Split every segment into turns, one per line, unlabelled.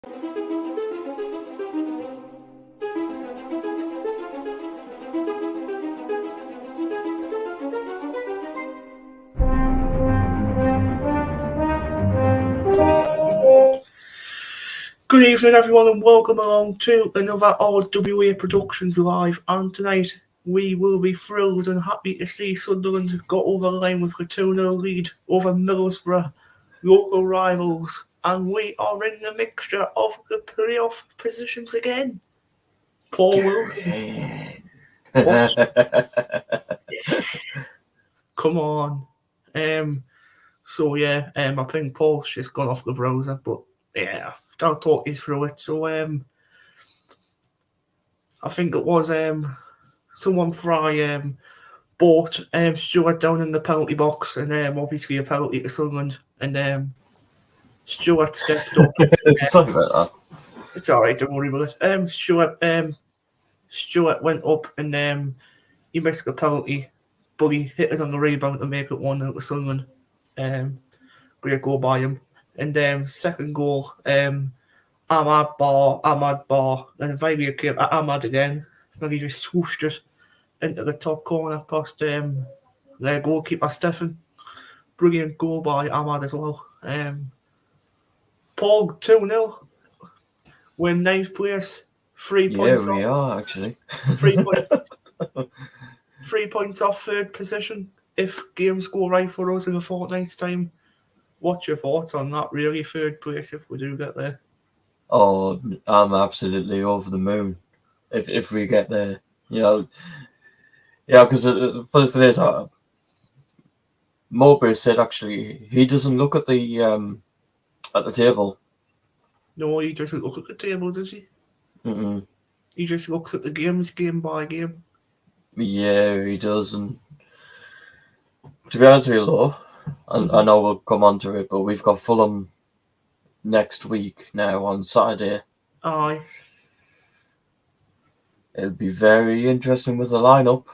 Good evening, everyone, and welcome along to another RWA Productions Live. And tonight, we will be thrilled and happy to see Sunderland got over the line with a 2-0 lead over Middlesbrough, local rivals. And we are in the mixture of the playoff positions again. Paul Wilson. Come on. I think Paul's just gone off the browser, but yeah, I'll talk you through it. So, I think it was someone fry bought Stewart down in the penalty box, and obviously a penalty to Sunderland, and Stewart stepped up.
Sorry about that.
It's all right, don't worry about it. Stewart went up and he missed the penalty, but he hit it on the rebound to make it 1-0 to Sunderland. Great goal by him. And second goal, Ahmad Bar, and Valier came at Ahmad again, and he just swooshed it into the top corner past their goalkeeper Stefan. Brilliant goal by Ahmad as well. Paul 2-0. We're in 9th place. 3 points
off. Yeah, we are actually.
3 points. 3 points off third position. If games go right for us in a fortnight's time, what's your thoughts on that? Really, third place if we do get there.
Oh, I'm absolutely over the moon if we get there. Yeah, because first thing is, Mowbray said actually he doesn't look at the table.
No, he doesn't look at the table, does he?
Mm-mm.
He just looks at the games game by game.
Yeah, he does. And to be honest with you, Lo, I know we'll come on to it, but we've got Fulham next week now on Saturday.
Aye.
It'll be very interesting with the lineup.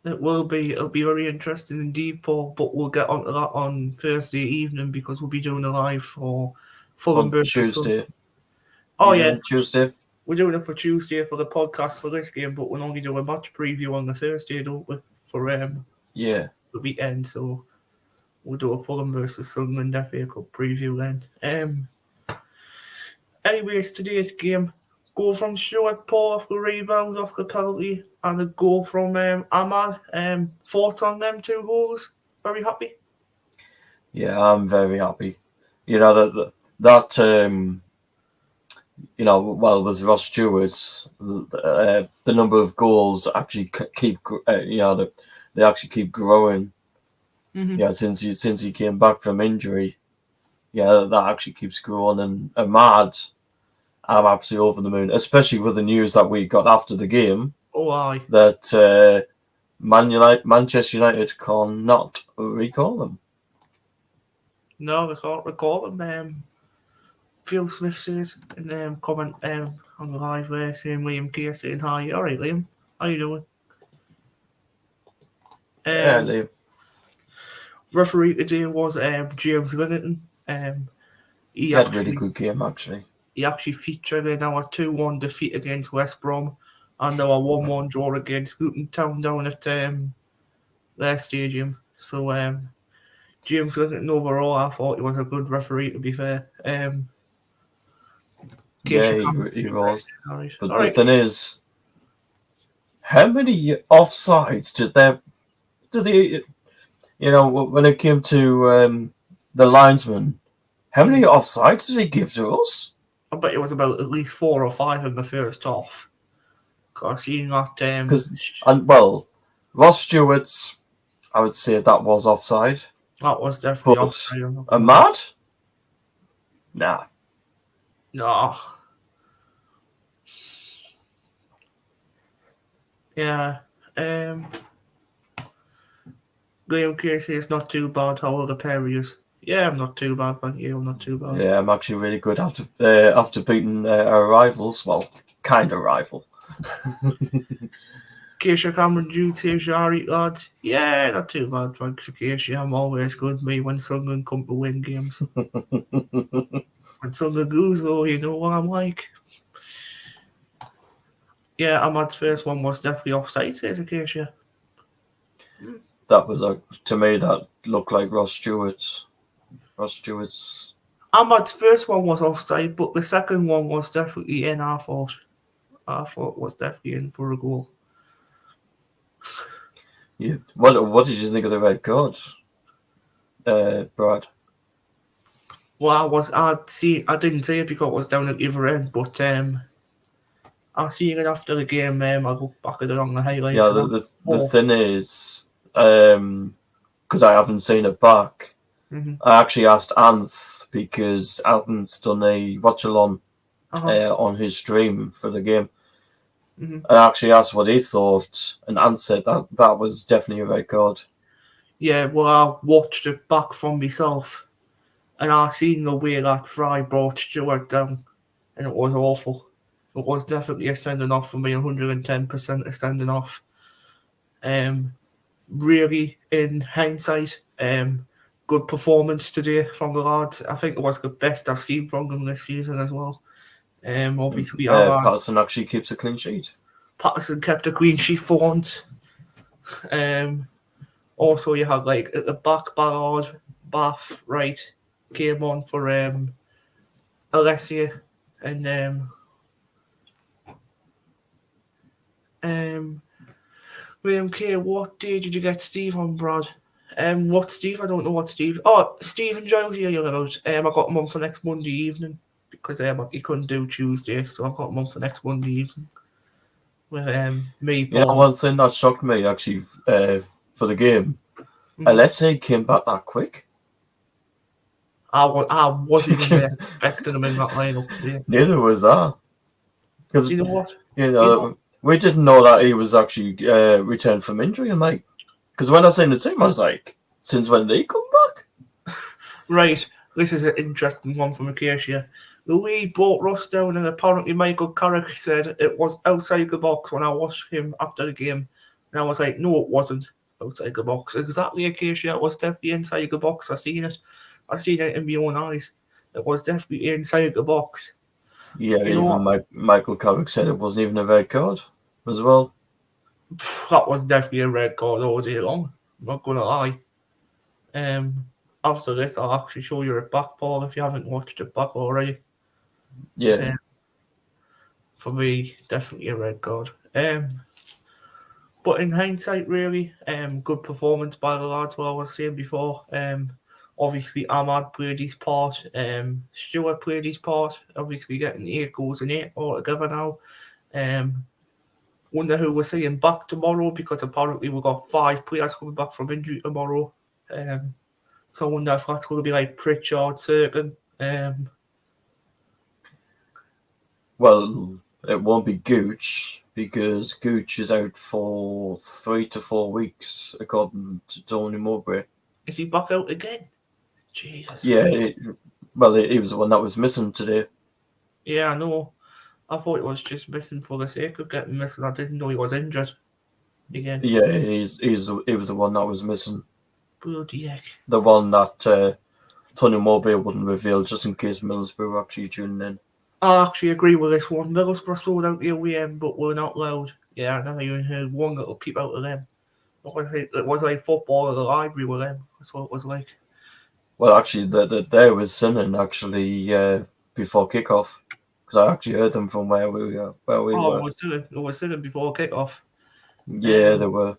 It will be. It'll be very interesting indeed, Paul. But we'll get onto that on Thursday evening because we'll be doing a live for Fulham versus
Tuesday.
Tuesday. We're doing it for Tuesday for the podcast for this game, but we'll only do a match preview on the Thursday, don't we? For the weekend, so we'll do a Fulham versus Sunderland FA Cup preview then. Anyways, today's game, goal from Stewart, Paul off the rebound, off the penalty, and a goal from Ahmad. Thoughts on them 2 goals? Very happy?
Yeah, I'm very happy. You know, that with Ross Stewart's, the number of goals actually keep, they actually keep growing.
Mm-hmm.
Yeah, since he came back from injury, that actually keeps growing. And Ahmad, I'm absolutely over the moon, especially with the news that we got after the game.
Oh, aye.
That Manchester United cannot recall them.
No, they can't recall them. Phil Smith says in comment on the live there, saying Liam Keir saying hi. All right, Liam, how you doing?
Liam.
Referee today was James Linnington.
He had a really good game actually.
He actually featured in our 2-1 defeat against West Brom and our 1-1 draw against Luton Town down at their stadium. So James Linnington overall, I thought he was a good referee, to be fair.
He was. But the thing is, how many offsides did they, when it came to the linesman, how many offsides did he give to us?
I bet it was about at least 4 or 5 in the first half. Because he not...
Ross Stewart's, I would say that was offside.
That was definitely offside.
Ahmad? Nah.
No. Yeah. Liam Casey is not too bad. How are the Perriers? Yeah, I'm not too bad, thank you. I'm not too bad.
Yeah, I'm actually really good after beating our rivals. Well, kind of rival.
Keisha Cameron Jude says you alright, lads. Yeah, not too bad, thanks to Keisha. I'm always good, me, when Sunderland come to win games. When Sunderland goes, though, you know what I'm like. Yeah, Ahmad's first one was definitely offside, says Acacia.
That was, to me, that looked like Ross Stewart's.
Ahmad's first one was offside, but the second one was definitely in our fault. Our fault was definitely in for a goal.
Yeah. What did you think of the red cards, Brad?
Well, I didn't see it because it was down at the other end, but I seen it after the game. I looked back at it on the highlights.
Yeah, the thing is, because I haven't seen it back, I actually asked Ants because Ant's done a watch-along on his stream for the game. I actually asked what he thought, and Ant said that was definitely a red card.
Yeah, well, I watched it back from myself, and I seen the way that Fry brought Stewart down, and it was awful. It was definitely a sending off for me, 110% a sending off. Really, in hindsight, good performance today from the lads. I think it was the best I've seen from them this season as well. Obviously,
Patterson actually keeps a clean sheet.
Patterson kept a clean sheet for once. Also, you had like at the back, Ballard, Bath, right, came on for Alessia, and okay, what day did you get Steve on, Brad? What Steve? I don't know what Steve. Oh, Stephen Giles, you're about. I got him on for next Monday evening because he couldn't do Tuesday, so I've got him on for next Monday evening. With me, Paul.
You know, one thing that shocked me actually for the game, Alessia came back that quick.
I wasn't even expecting him in that lineup today.
Neither was that.
Because you know what?
We didn't know that he was actually returned from injury. I'm like, because when I seen the team, I was like, since when did he come back?
Right. This is an interesting one from Acacia. Louis brought Ross down, and apparently Michael Carrick said it was outside the box when I watched him after the game. And I was like, no, it wasn't outside the box. Exactly, Acacia. It was definitely inside the box. I seen it in my own eyes. It was definitely inside the box.
Yeah, even Michael Carrick said it wasn't even a red card as well.
That was definitely a red card all day long. I'm not going to lie. After this, I'll actually show you it back, Paul, if you haven't watched it back already.
Yeah.
For me, definitely a red card. But in hindsight, really, good performance by the lads, what I was saying before. Obviously, Ahmad played his part. Stewart played his part. Obviously, getting 8 goals and 8 altogether now. Wonder who we're seeing back tomorrow, because apparently we've got 5 players coming back from injury tomorrow. So I wonder if that's going to be like Pritchard, Cirkin.
Well, it won't be Gooch, because Gooch is out for 3 to 4 weeks, according to Tony Mowbray.
Is he back out again? Jesus.
Yeah, he was the one that was missing today.
Yeah, I know. I thought it was just missing for the sake of getting missing. I didn't know he was injured again.
Yeah, he was the one that was missing.
Bloody heck.
The one that Tony Mowbray wouldn't reveal, just in case Middlesbrough were actually tuning in.
I actually agree with this one. Middlesbrough sold out the away end, but we're not loud. Yeah, I never even heard one little peep out of them. It was like football at the library with them. That's what it was like.
Well, actually, there was singing actually before kickoff, because I actually heard them from where we were.
It was singing before kickoff.
Yeah, they were.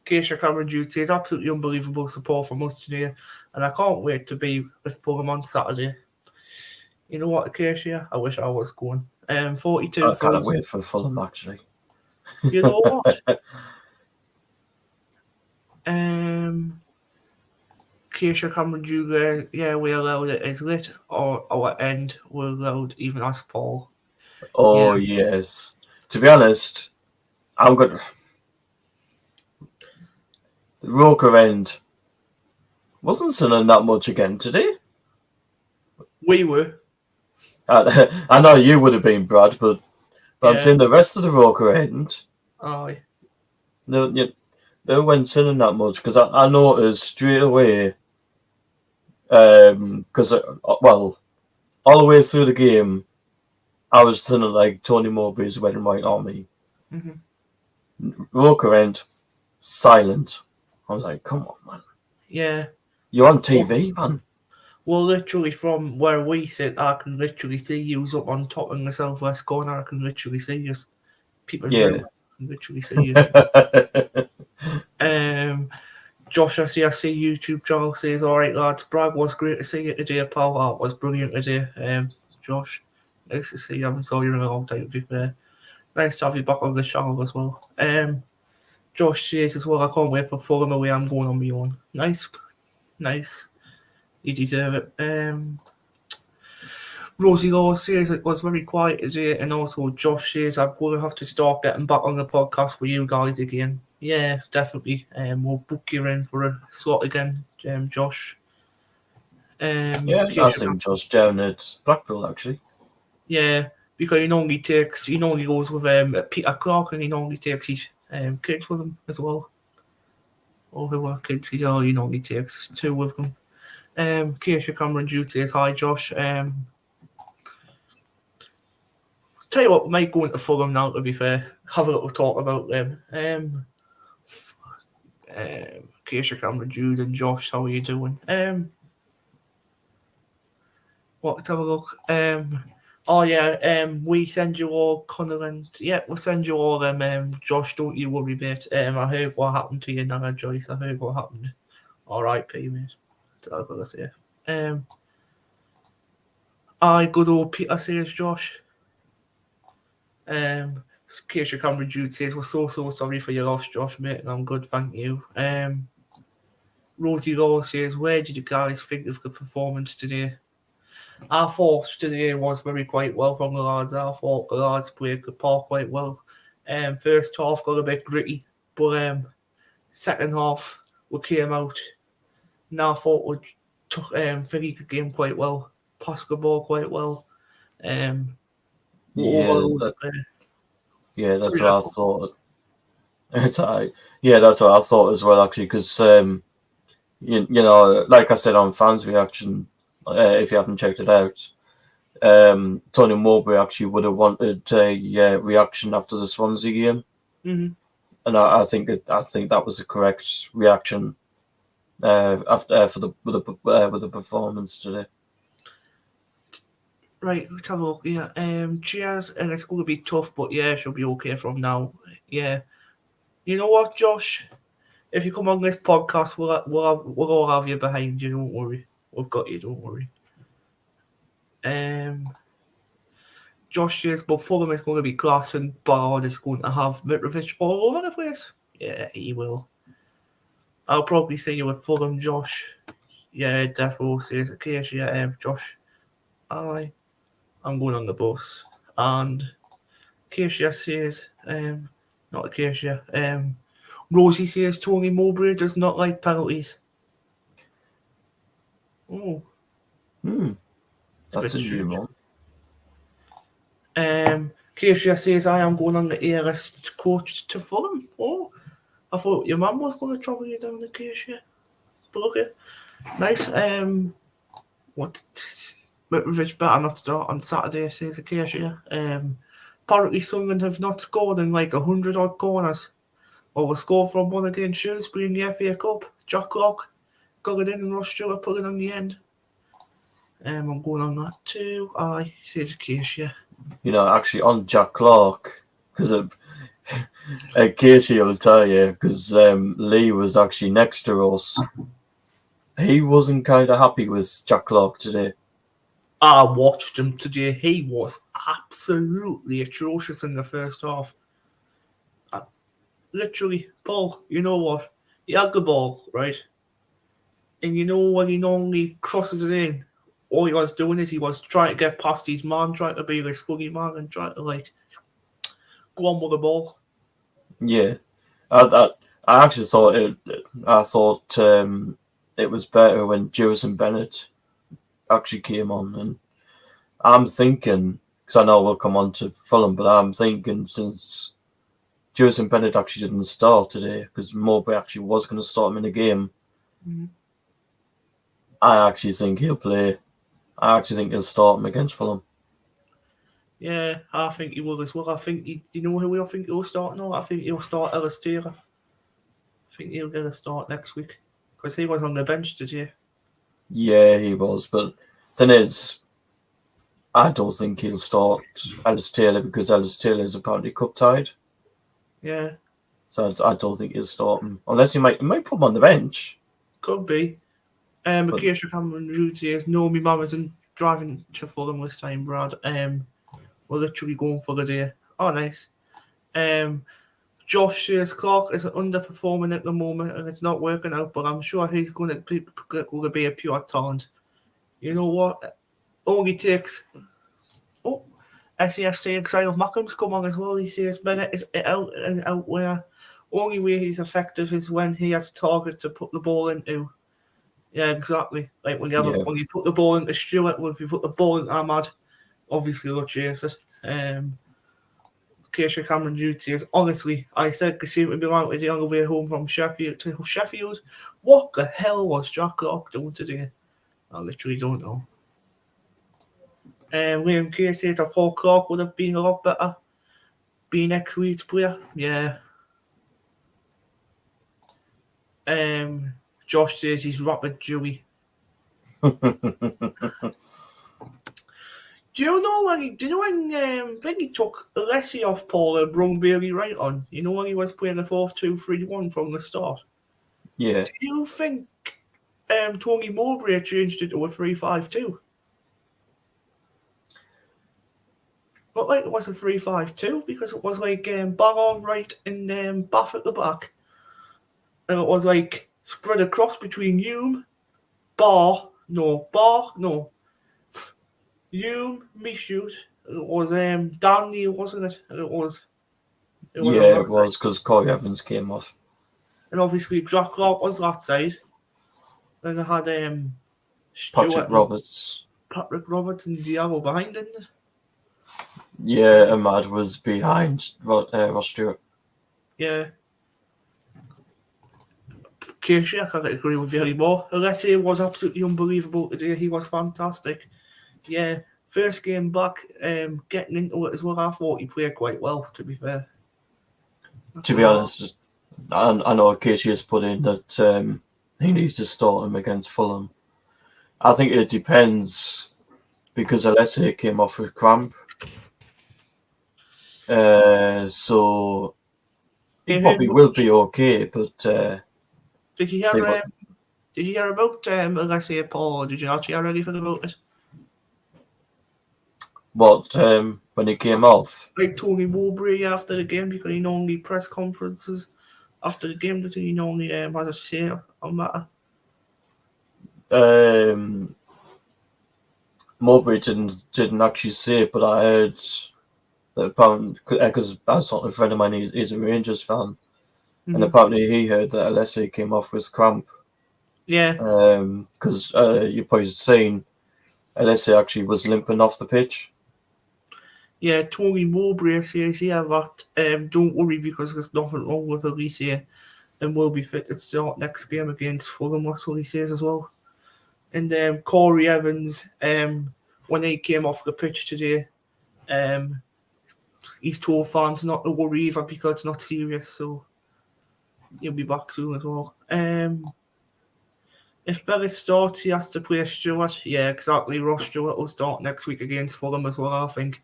Keisha Cameron Duty is absolutely unbelievable support from us today, and I can't wait to be with Fulham on Saturday. You know what, Keisha? I wish I was going. 42.
I can't wait for Fulham, actually.
You know what? Keisha Cameron Duty, yeah, we allowed it is lit, or our end we're allowed, even as Paul.
Oh, yeah. Yes. To be honest, I'm good. The Roker end wasn't sinning that much again today.
We were.
I know you would have been, Brad, but I'm saying the rest of the Roker end.
Aye.
They weren't sinning that much, because I noticed straight away. Because all the way through the game, I was sort like Tony Mowbray's red and white army. Walk around, silent. I was like, come on, man.
Yeah.
You're on TV, man.
Well, literally from where we sit, I can literally see you up on top in the southwest corner. I can literally see you. People can literally see you. Josh, I see YouTube channel says, all right, lads, Bragg, was great to see you today, pal. That was brilliant today. Josh, nice to see you. I haven't saw you in a long time, to be fair. Nice to have you back on the channel as well. Josh says as well, I can't wait for Fulham away. I'm going on my own. Nice. You deserve it. Rosie Law says it was very quiet today, and also Josh says I'm going to have to start getting back on the podcast with you guys again. Yeah, definitely. We'll book you in for a slot again, Josh.
I think Josh down at Blackpool actually.
Yeah, because he normally goes with Peter Clark, and he normally takes his kids with him as well. Or who are kids? He normally takes two with them. Keisha Cameron Jude says hi, Josh. Tell you what, we might go into Fulham now, to be fair. Have a little talk about them. Keisha Cameron Jude and Josh, how are you doing? Let's have a look. We send you all Sunderland. Yeah, we'll send you all them. Josh, don't you worry, mate. I heard what happened to you, Nana Joyce. I heard what happened. All right, P, mate. That's all I've got to say. Good old Peter says, Josh. Keisha Cameron Jude says, we're so sorry for your loss, Josh, mate, and I'm good, thank you. Rosie Law says, where did you guys think of the performance today? I thought today was quite well from the lads. I thought the lads played the part quite well. First half got a bit gritty, but second half we came out. Now I thought we took the game quite well, passed the ball quite well.
That's what I thought. That's what I thought as well, actually, because you know, like I said on fans' reaction, if you haven't checked it out, Tony Mowbray actually would have wanted a reaction after the Swansea game, and I think that was the correct reaction after with the performance today.
Right, let's have a look. Yeah, Cheers, and it's going to be tough, but yeah, she'll be okay from now. Yeah, you know what, Josh? If you come on this podcast, we'll all have you behind you. Don't worry, we've got you. Don't worry. Josh says, but Fulham is going to be class, and Ballard is going to have Mitrovic all over the place. Yeah, he will. I'll probably see you at Fulham, Josh. Yeah, Defo says, okay, yeah, Josh. I'm going on the bus. And Keisha says, not Keisha, Rosie says Tony Mowbray does not like penalties. Oh.
That's a new one.
Keisha says, I am going on the ALS coach to Fulham. Oh, I thought your mum was going to travel you down to Keisha. But okay. Nice. Mitrovic better not start on Saturday, says Acacia. Apparently Sunderland have not scored in like 100 odd corners. Well, we scored from one against Shrewsbury in the FA Cup. Jack Clark got it in and Ross Stewart put it on the end. I'm going on that too. Says Acacia.
You know, actually on Jack Clark, because Acacia will tell you, because Lee was actually next to us. He wasn't kind of happy with Jack Clark today.
I watched him today. He was absolutely atrocious in the first half. Literally, Paul, you know what? He had the ball, right? And you know when he normally crosses it in, all he was doing is he was trying to get past his man, trying to be his fully man and trying to go on with the ball.
Yeah. I actually thought it was better when Jewison Bennett actually came on, and I'm thinking, because I know we'll come on to Fulham, but I'm thinking since Jewison Bennett actually didn't start today, because Mowbray actually was going to start him in the game, I actually think he'll play I actually think he'll start him against Fulham.
Yeah, I think he will as well. I think do you know who I think he'll start now? I think he'll start Ellis Taylor. I think he'll get a start next week because he was on the bench today.
Yeah, he was, but thing is, I don't think he'll start Ellis Taylor because Ellis Taylor is apparently cup tied.
Yeah.
So I don't think he'll start him unless he might put him on the bench.
Could be. Acacia Cameron Rudy is no, my mum isn't driving to Fulham this time, Brad. We're literally going for the day. Oh, nice. Josh says Clark is underperforming at the moment and it's not working out, but I'm sure he's going to be a pure talent. You know what? Only takes. Oh, SEFC Exile Mackham's come on as well. He says Bennett is out and out where only way he's effective is when he has a target to put the ball into. Yeah, exactly. Like when you put the ball into Stewart, or if you put the ball into Ahmad, obviously they'll chase it. Keisha Cameron Jude says, honestly, I said Casino would be out with the other way home from Sheffield to Sheffield. What the hell was Jack Clark doing today? I literally don't know. William K says, I thought Clark would have been a lot better being next week's player. Yeah. Josh says he's rapid Dewey. Do you know when I think he took Alessi off Paul and brung Bailey right on? You know when he was playing the 4-2-3-1 from the start?
Yeah.
Do you think Tony Mowbray changed it to a 3-5-2? Not like it was a 3-5-2 because it was like Ballard right and Bath at the back. And it was like spread across between Hume, Hume, Michoud. It was Dan Neil, wasn't it? It was
because Corey Evans came off.
And obviously Jack Clark was that side. Then they had
Patrick Roberts
and Diallo behind, didn't it?
Yeah, Ahmad was behind Ross Stewart.
Yeah. Casey, I can't agree with you anymore. Alessi was absolutely unbelievable today. He was fantastic. Yeah, first game back, getting into it as well. I thought he played quite well, to be fair.
To be honest, I know Casey has put in that he needs to start him against Fulham. I think it depends because Alessi came off with cramp. So he probably will be okay, but
did you hear about Alessi Paul, or did you not hear anything about it?
What, when he came off?
Like Tony Mowbray after the game, because he normally press conferences after the game, that he normally has a say on that.
Mowbray didn't actually say it, but I heard that apparently, because I was talking to a friend of mine, he's a Rangers fan, and apparently he heard that Alessi came off with cramp.
Yeah.
Because you're probably saying Alessi actually was limping off the pitch.
Yeah, Tony Mowbray says, that don't worry because there's nothing wrong with Alicia and will be fit to start next game against Fulham. That's what he says as well. And Corey Evans, when he came off the pitch today, he's told fans not to worry either because it's not serious, so he'll be back soon as well. If Bellis starts, he has to play Stewart. Yeah, exactly. Ross Stewart will start next week against Fulham as well, I think.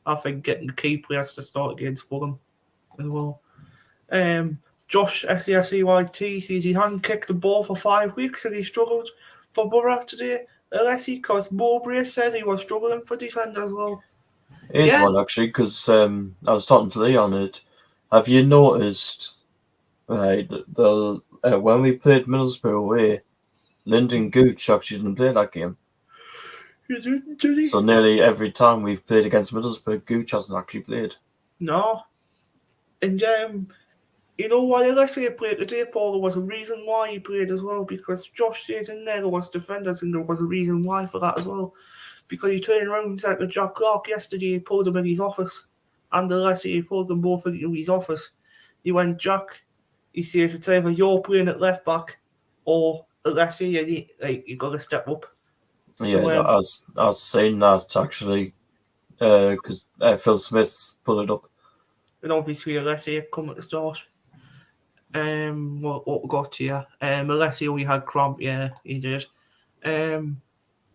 I think getting the key players to start against Fulham as well. Josh SESEYT says he hadn't kicked the ball for 5 weeks and he struggled for Borough today. Alessi, because Mowbray said he was struggling for defence as well.
Here's one actually, because I was talking to Lee on it. Have you noticed, right, when we played Middlesbrough away, Lyndon Gooch actually didn't play that game.
He didn't, did he?
So nearly every time we've played against Middlesbrough, Gooch hasn't actually played.
No. And you know why Alessi played today, Paul? There was a reason why he played as well, because Josh says in there was defenders and there was a reason why for that as well. Because he turned around and said to Jack Clark yesterday, he pulled him in his office. And Alessi, he pulled them both into his office. He went, Jack, he says it's either you're playing at left back or Alessi, and you got to step up.
Yeah, I was saying that actually, because Phil Smith put it up.
And obviously, Alessia come at the start. What got to you? Alessia only had cramp, yeah, he did.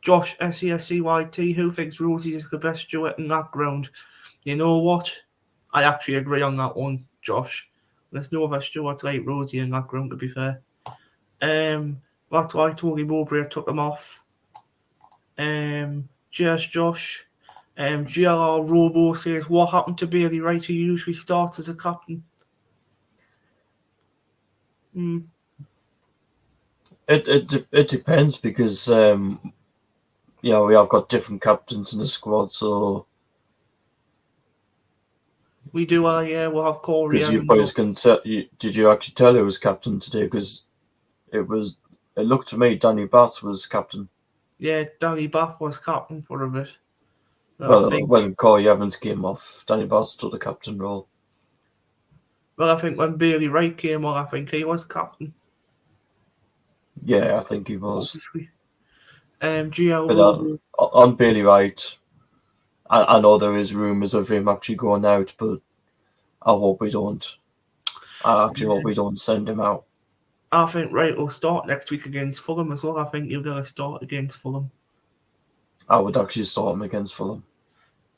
Josh, SESCYT, who thinks Rosie is the best duet in that ground? You know what? I actually agree on that one, Josh. There's no other Stuart like Rosie in that ground, to be fair. That's why Tony Mowbray took him off. Cheers, Josh. GLR Robo says, what happened to Bailey Wright, who usually starts as a captain?
It depends because we have got different captains in the squad, so
we do. We'll have Corey
Evans. Because you boys did you actually tell who was captain today? Because it looked to me Danny Bass was captain.
Yeah, Danny Bass was captain for a bit.
When Corey Evans came off, Danny Bass took the captain role.
Well, I think when Bailey Wright came on, I think he was captain.
Yeah, I think he was.
Obviously.
On Bailey Wright, I know there is rumours of him actually going out, but I hope we don't. I actually hope we don't send him out.
I think Wright will start next week against Fulham as well. I think he'll get a start against Fulham.
I would actually start him against Fulham.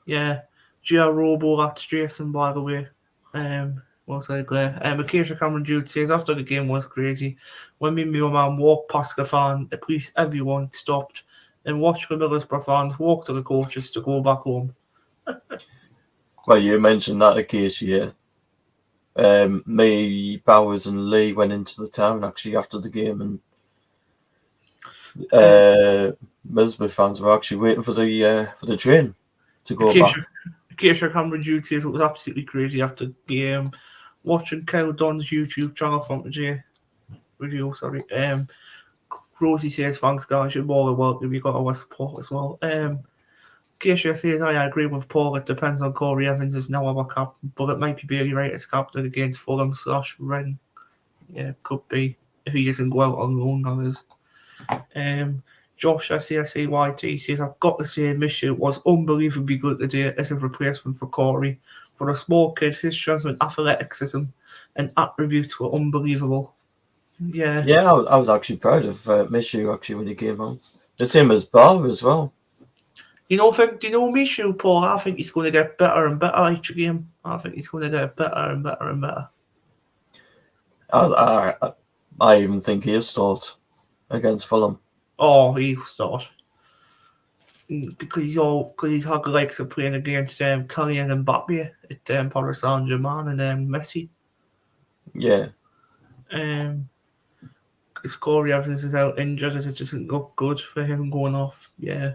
Yeah. Gio Robo, that's Jason, by the way. What's that there? Acacia Cameron Jude says, after the game was crazy, when me and my man walked past the fan, the police, everyone stopped and watched the Middlesbrough fans walk to the coaches to go back home.
Well, you mentioned that, Acacia. Me, Bowers and Lee went into the town actually after the game, and Middlesbrough fans were actually waiting for the train to go back.
Acacia Cameron Jude says it was absolutely crazy after the game. Watching Kyle Don's YouTube channel from the video, sorry. Rosie says, thanks guys, you're more than welcome. You got our support as well. Acacia says, I agree with Paul. It depends on Corey Evans is now our captain, but it might be Bailey Wright as captain against Fulham / Ren. Yeah, could be if he doesn't go out on loan. That is. Josh SESAYT says, I've got to say, Mishu was unbelievably good today as a replacement for Corey. For a small kid, his strength and athleticism and attributes were unbelievable. Yeah.
Yeah, I was actually proud of Mishu actually when he came on. The same as Bar as well.
Do you know Mishu, Paul? I think he's going to get better and better each game. I think he's going to get better and better and better.
I even think he'll start against Fulham.
Oh, he'll start. Because he's had the likes of playing against Kylian and Mbappe at Paris Saint-Germain and Messi.
Yeah.
Because Corey Evans is out injured, it doesn't look good for him going off. Yeah.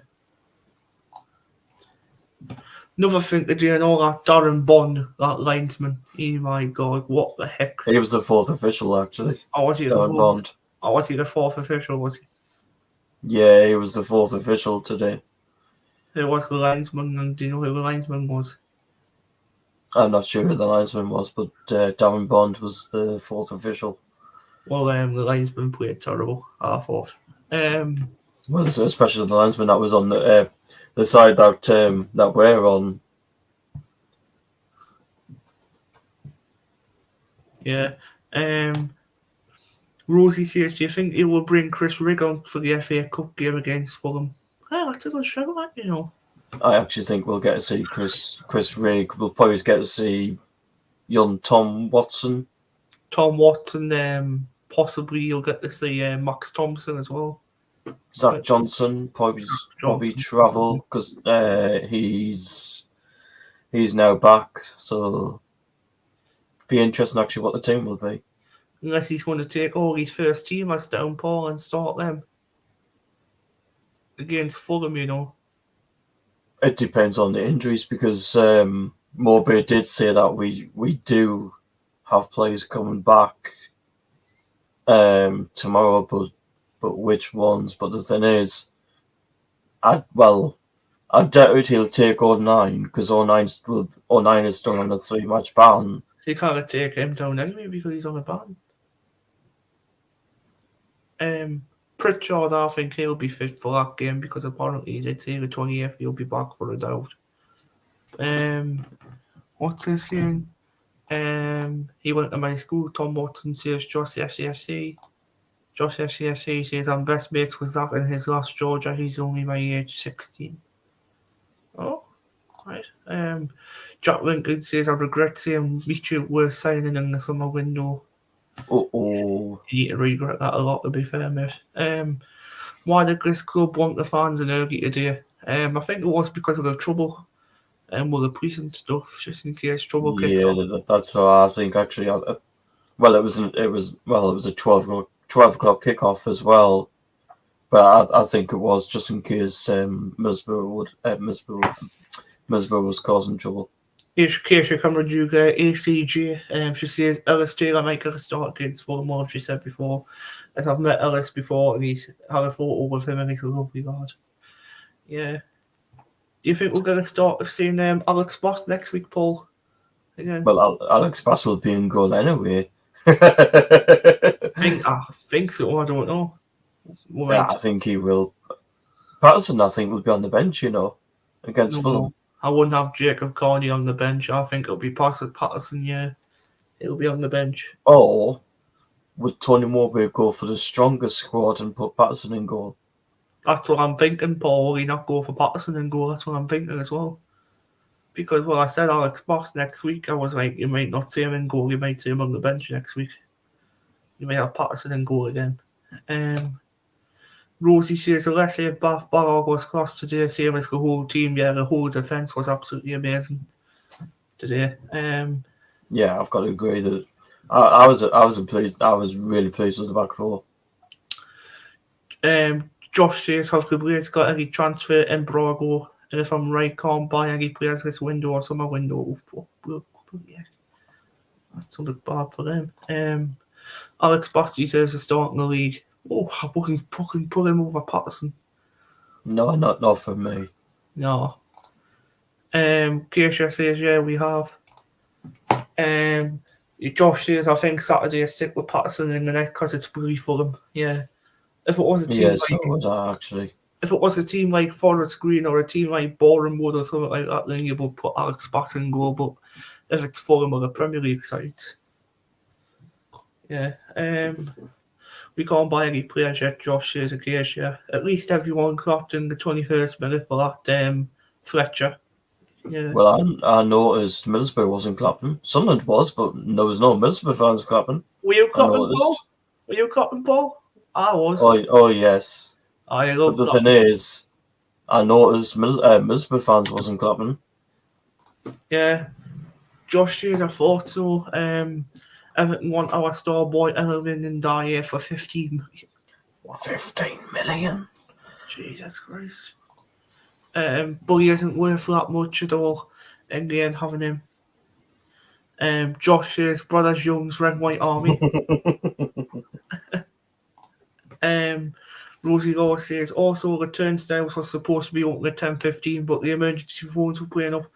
Another thing to do and all that Darren Bond, that linesman. Oh my god, what the heck?
He was the fourth official actually.
Oh, was he the fourth? Bond. Oh, was he the fourth official, was he?
Yeah, he was the fourth official today.
Who was the linesman, and do you know who the linesman was?
I'm not sure who the linesman was, but Darren Bond was the fourth official.
Well, the linesman played terrible, I thought.
Well, especially the linesman that was on the side that we're on.
Yeah. Rosie says, do you think he will bring Chris Rigg on for the FA Cup game against Fulham? Oh, that's a good show, that, you know.
I actually think we'll get to see Chris Rigg. We'll probably get to see young Tom Watson.
Possibly you'll get to see Max Thompson as well.
Zach Johnson probably travel because he's now back. So be interesting actually what the team will be.
Unless he's going to take all his first teamers down, Paul, and start them against Fulham, you know.
It depends on the injuries because Mowbray did say that we do have players coming back tomorrow, but which ones? But the thing is, I doubt he'll take 09 because 09 is still on a 3-match ban.
He can't take him down anyway because he's on a ban. Pritchard, I think he'll be fit for that game because apparently they say the 20th he'll be back for a doubt. What's this saying? He went to my school. Tom Watson says Josh FCSC. Josh FCSC says I'm best mates with Zach in his last Georgia. He's only my age 16. Oh, right. Jack Lincoln says I regret saying Mitchell were signing in the summer window.
You
need to regret that a lot, to be fair, mate. Why did this club want the fans in Ergie today? I think it was because of the trouble with the police and stuff, just in case trouble kicked off.
Yeah, that's what I think actually. Well, it was a 12 o'clock kickoff as well, but I think it was just in case Middlesbrough was causing trouble.
Keisha Cameron Duga, ACG, she says Ellis Taylor might get a start against Fulham, she said before. As I've met Ellis before and he's had a photo with him and he's a lovely lad. Yeah. Do you think we'll get a start of seeing Alex Bass next week, Paul? Again?
Well, Alex Bass will be in goal anyway.
I think so, I don't know.
Yeah, I think he will. Patterson, I think, will be on the bench, against Fulham.
I wouldn't have Jacob Carney on the bench. I think it'll be Patterson, yeah. He'll be on the bench.
Or would Tony Mowbray go for the strongest squad and put Patterson in goal?
That's what I'm thinking, Paul. Will he not go for Patterson in goal? That's what I'm thinking as well. Because, I said Alex Bass next week. I was like, you might not see him in goal. You might see him on the bench next week. You may have Patterson in goal again. Rosie says, Alessia Bath Barrow was class today, same as the whole team. Yeah, the whole defence was absolutely amazing today.
Yeah, I've got to agree that I was pleased. I was really pleased with the back four.
Josh says, have the Blades got any transfer embargo? And if I'm right, can't buy any players this window or summer window. Oh, fuck, yeah. That's a bit bad for them. Alex Basti says, a start in the league. Oh, I wouldn't fucking pull him over Patterson.
No, not for me.
No. Keisha says, yeah, we have. Josh says, I think Saturday I stick with Patterson in the net because it's really for him. Yeah. If it was a team
so would I, actually.
If it was a team like Forest Green or a team like Boreham Wood or something like that, then you would put Alex Patterson in goal. But if it's Fulham or the Premier League side, yeah. We can't buy any players yet, Josh says, Acacia. At least everyone clapped in the 21st minute for that Fletcher. Yeah.
Well, I noticed Middlesbrough wasn't clapping. Sunderland was, but there was no Middlesbrough fans clapping.
Were you clapping, Paul? Were you clapping, Paul? I was.
Oh yes.
I love
But the thing is, I noticed Middlesbrough fans wasn't clapping.
Yeah. Josh says, I thought so. Everton want our star boy Elvin and Dyer for 15 million.
Wow. 15 million?
Jesus Christ. But he isn't worth that much at all in the end, having him. Josh says, Brothers Young's Red White Army. Rosie Law says, also the turnstiles were supposed to be open at 10:15, but the emergency phones were playing up.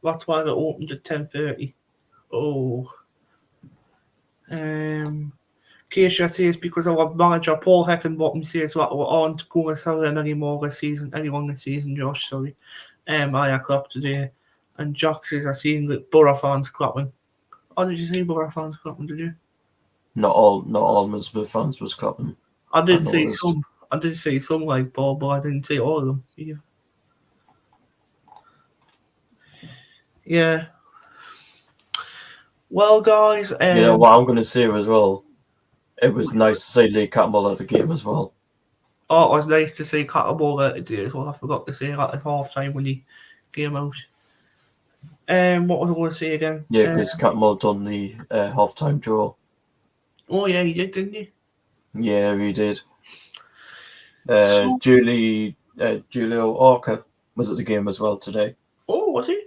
That's why they opened at 10:30. Oh. Keisha says, because our manager Paul Heckenbottom says that we aren't going to sell them anyone this season, Josh, sorry. I clapped today. And Jack says, I seen the Borough fans clapping. Oh, did you see Borough fans clapping, did you?
Not all Middlesbrough fans was clapping.
I did see some like Paul, but I didn't see all of them either. Yeah. Well, guys,
you know what I'm going to say as well? It was nice to see Lee Catmull at the game as well.
Oh, it was nice to see Catmull at the day as well. I forgot to say that at half time when he came out. What was I going to say again?
Yeah, because Catmull done the half time draw.
Oh yeah, he did, didn't he?
Yeah, he did. Julio Orca was at the game as well today.
Oh, was he?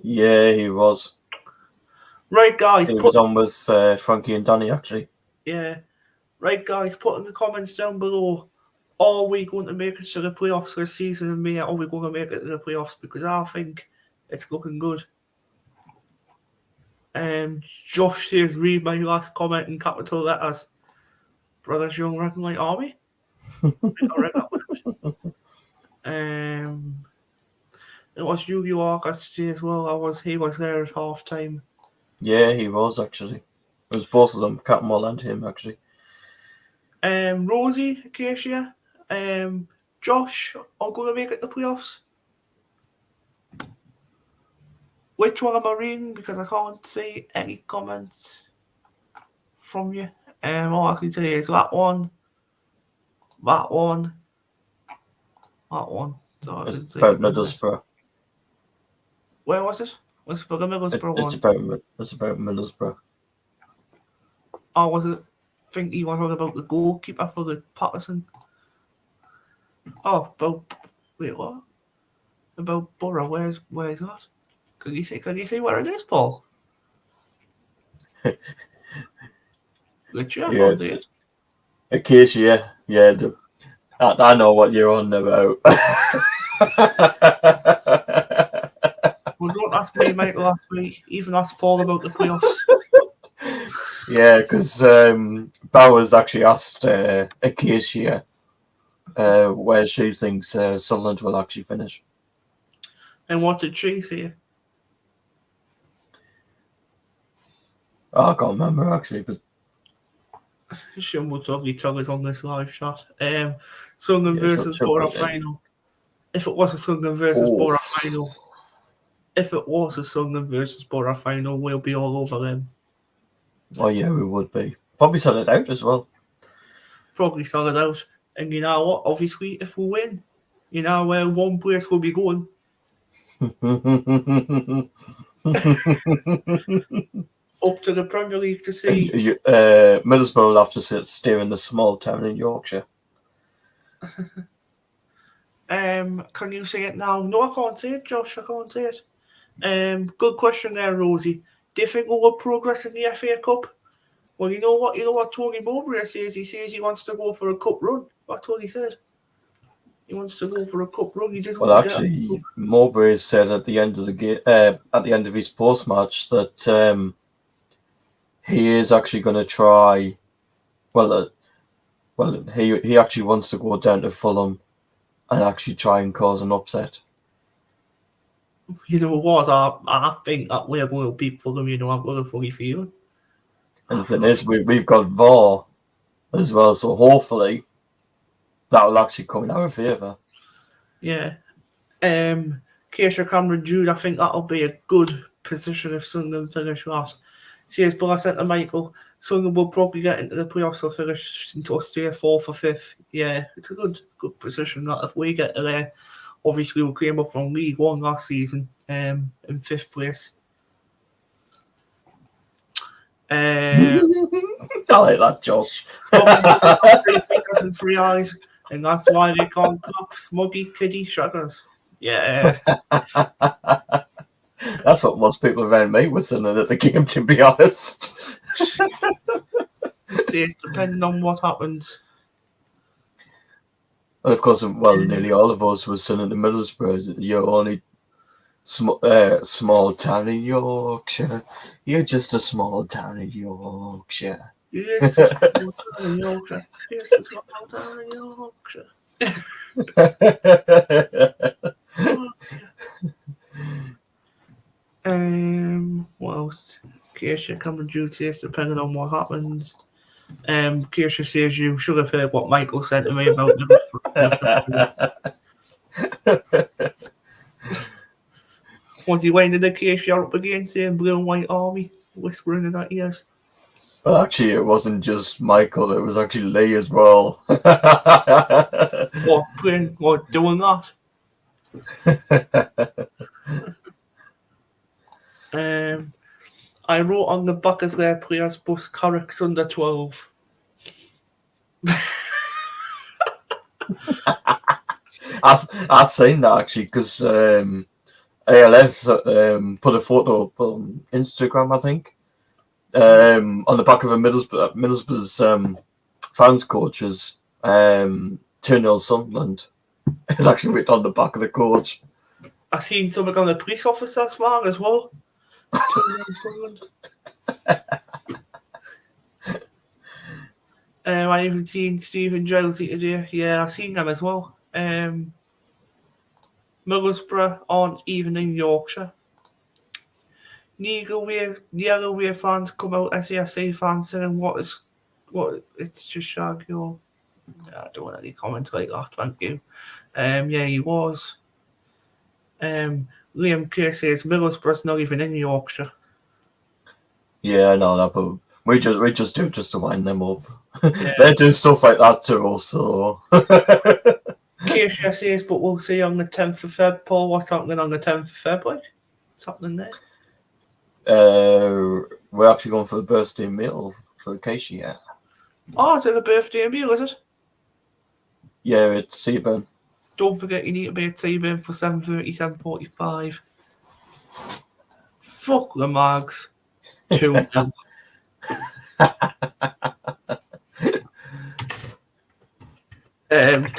Yeah, he was.
Right, guys.
He was on with Frankie and Danny, actually.
Yeah. Right, guys, put in the comments down below. Are we going to make it to the playoffs this season? And are we going to make it to the playoffs? Because I think it's looking good. Josh says, read my last comment in capital letters. Brothers Young Reckon Like Army. It was Yu-Gi-Oh! August as well. He was there at half time.
Yeah, he was actually. It was both of them, Captain Wall and him actually.
Rosie, Acacia, Josh are going to make it the playoffs. Which one am I reading? Because I can't see any comments from you. All I can say is that one. So
it's about Middlesbrough.
Where was it? Was it for the Middlesbrough one?
It's about Middlesbrough.
Oh, was it? I think he was on about the goalkeeper for the Patterson. Oh, wait, what? About Borough? Where's that? Can you say where it is, Paul? Literally, I can't see it.
Acacia, yeah. I know what you're on about.
Well, don't ask me, mate, last week. Even ask Paul about the playoffs.
Yeah, because Bowers actually asked Acacia where she thinks Sunderland will actually finish.
And what did she say?
I can't remember actually, but
She will probably tell us on this live chat. Sunderland versus Borough final. If it was a Sunderland versus Borough final, we'll be all over them.
Oh yeah, we would be. Probably sell it out as well.
And you know what? Obviously, if we win, you know where one place will be going. Up to the Premier League to see.
Middlesbrough will have to stay in the small town in Yorkshire.
Can you say it now? No, I can't say it, Josh. I can't say it. Good question there, Rosie. Do you think we'll progress in the FA Cup? Well, you know what Tony Mowbray says? He says he wants to go for a cup run. That's what he said. He wants to go for a cup run.
Mowbray said at the end of the game, at the end of his post-match, that he is actually going to try. He actually wants to go down to Fulham and actually try and cause an upset.
You know what? I think that we're going to beat Fulham. I've got a funny feeling.
And the thing is, we've got VAR as well, so hopefully that will actually come in our favour.
Yeah. Keisha Cameron Jude, I think that'll be a good position if Sunderland finish last. Says, but I said to Michael, Sunderland will probably get into the playoffs or finish into stay 4th or 5th. Yeah, it's a good position. That if we get there, obviously we came up from League One last season, in 5th place.
I like that, Josh.
Three fingers and 3 eyes, and that's why they call them smuggy kiddie shuggers. Yeah.
That's what most people around me were saying at the game, to be honest.
See, it's depending on what happens.
And of course, nearly all of us were saying at the Middlesbrough, you're only small town in Yorkshire. You're just a small town in Yorkshire.
Yes, a small town in Yorkshire. Yes, a small town in Yorkshire. Well, Keisha Cameron Jude says, depending on what happens. Keisha says you should have heard what Michael said to me about Was he winding the Keisha up again saying Blue and White Army, whispering in her ears?
Well, actually, it wasn't just Michael, it was actually Lee as well.
What, doing that? I wrote on the back of their players' bus, Carrick's under 12.
I've seen that actually because ALS put a photo up on Instagram, I think, on the back of a Middlesbrough's fans coaches 2-0 Sunderland. It's actually written on the back of the coach.
I've seen something on the police officer's flag as well. 2-0 Sunderland. I even seen Stephen Jonesy today. Yeah, I've seen them as well. Middlesbrough aren't even in Yorkshire. Neither way fans come out, SAFC fans saying it's just shag, I don't want any comments like that, thank you. Yeah, he was. Liam K says Middlesbrough's not even in Yorkshire.
Yeah, no, that, but we just do it just to wind them up. Yeah. They do stuff like that to us, so.
Keisha says, but we'll see on the 10th of Feb. Paul, what's happening on the 10th of Feb? What's happening there?
We're actually going for the birthday meal for Keisha, yeah.
Oh, is it a birthday meal, is it?
Yeah, it's Seaburn.
Don't forget you need to be at Seaburn for 7:30, 7:45. Fuck the mags. 2-0.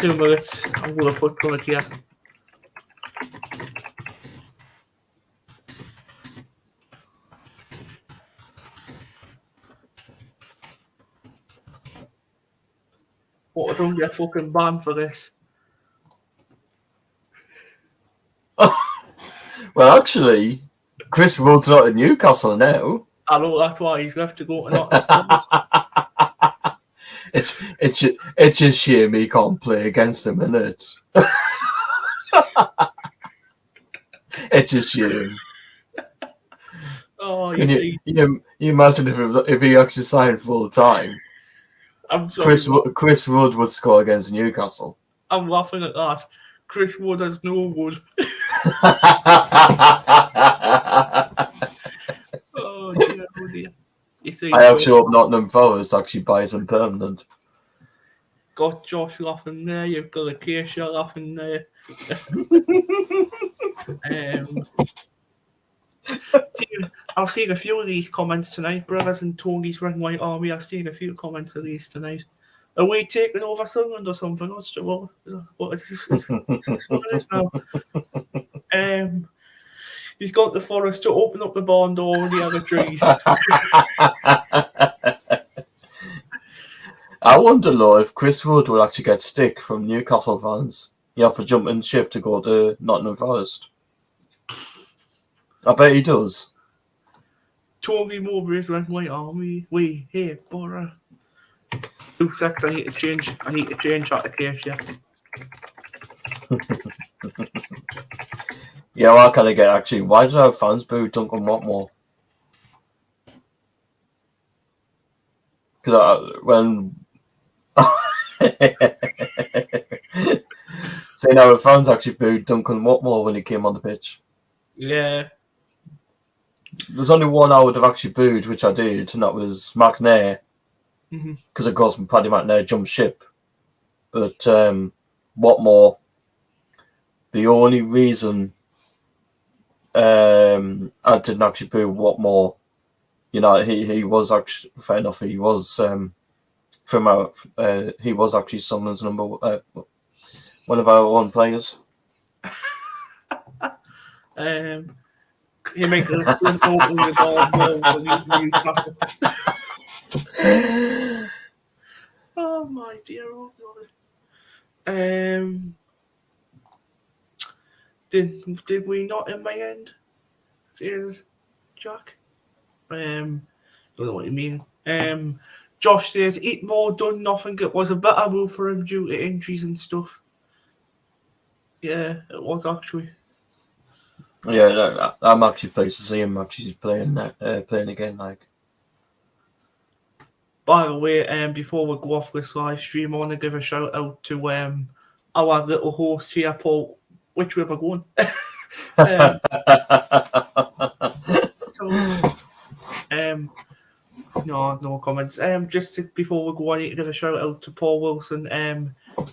2 minutes. I'm going to put Connor here. What, I don't get fucking banned for this.
Well, actually, Chris Wood's not in Newcastle now.
I know, that's why he's left to go to Nottingham.
It's a shame he can't play against him, isn't it? It's a shame.
Oh,
you imagine if he actually signed full time?
I'm sorry.
Chris Wood would score against Newcastle.
I'm laughing at that. Chris Wood has no wood. Oh dear, oh dear.
I actually hope Nottingham Forest actually buys him permanent.
Got Josh laughing there, you've got Acacia laughing there. I've seen a few of these comments tonight, brothers and Tony's Red White Army. I've seen a few comments of these tonight. Are we taking over Sunderland or something? What is this what it is now? He's got the Forest to open up the barn door and the other trees.
I wonder, though, if Chris Wood will actually get stick from Newcastle fans. For jumping ship to go to Nottingham Forest. I bet he does.
Toby Mowbray's Red White Army. We here, Borough. 2 seconds. I need to change that Acacia.
Yeah, well, I kind of get actually. Why did our fans boo Duncan Watmore? Because when saying our fans actually booed Duncan Watmore when he came on the pitch.
Yeah.
There's only one I would have actually booed, which I did, and that was McNair. Because of course Paddy McNair jumped ship. But Watmore, the only reason I didn't actually boo Watmore, he was actually, fair enough, he was he was actually Sunderland's one of our own players.
He makes a sprint open the ball when he's Newcastle. Oh my dear old God. Did we not in my end? Says Jack. Don't know what you mean. Josh says eat more, done nothing. It was a better move for him due to injuries and stuff. Yeah, it was actually.
Yeah, I'm actually pleased to see him actually playing again. Like,
by the way, before we go off this live stream, I want to give a shout out to our little host here, Paul. Which way am I going? No comments. Before we go, I need to give a shout out to Paul Wilson.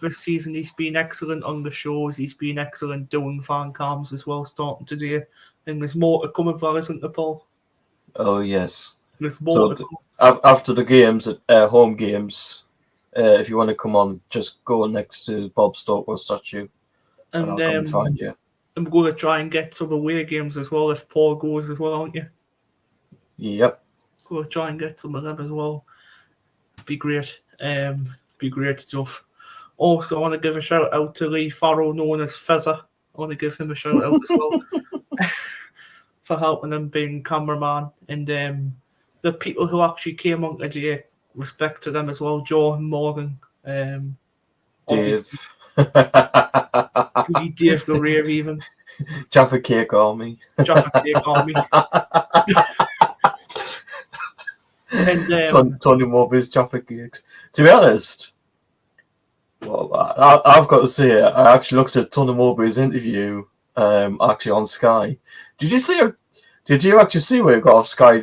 This season he's been excellent on the shows. He's been excellent doing fan cams as well, starting today. And there's more to come of that, isn't there, Paul?
Oh yes.
There's more
to come. After the games, home games, if you want to come on, just go next to Bob Stockwell statue, and I'll come and find you.
I'm going to try and get some away games as well if Paul goes as well, aren't you?
Yep.
Going to try and get some of them as well. Be great. Be great stuff. Also, I want to give a shout out to Lee Farrow, known as Fezzer. I want to give him a shout out as well for helping him being cameraman. And the people who actually came on today, respect to them as well. Joe and Morgan.
Dave.
Dave Guerrero even.
Jaffa Cake Army.
Jaffa Cake Army. And
Tony Mowbray's Jaffa Cakes. To be honest, well, I've got to say, I actually looked at Tony Mowbray's interview actually on Sky. Did you actually see where he got off Sky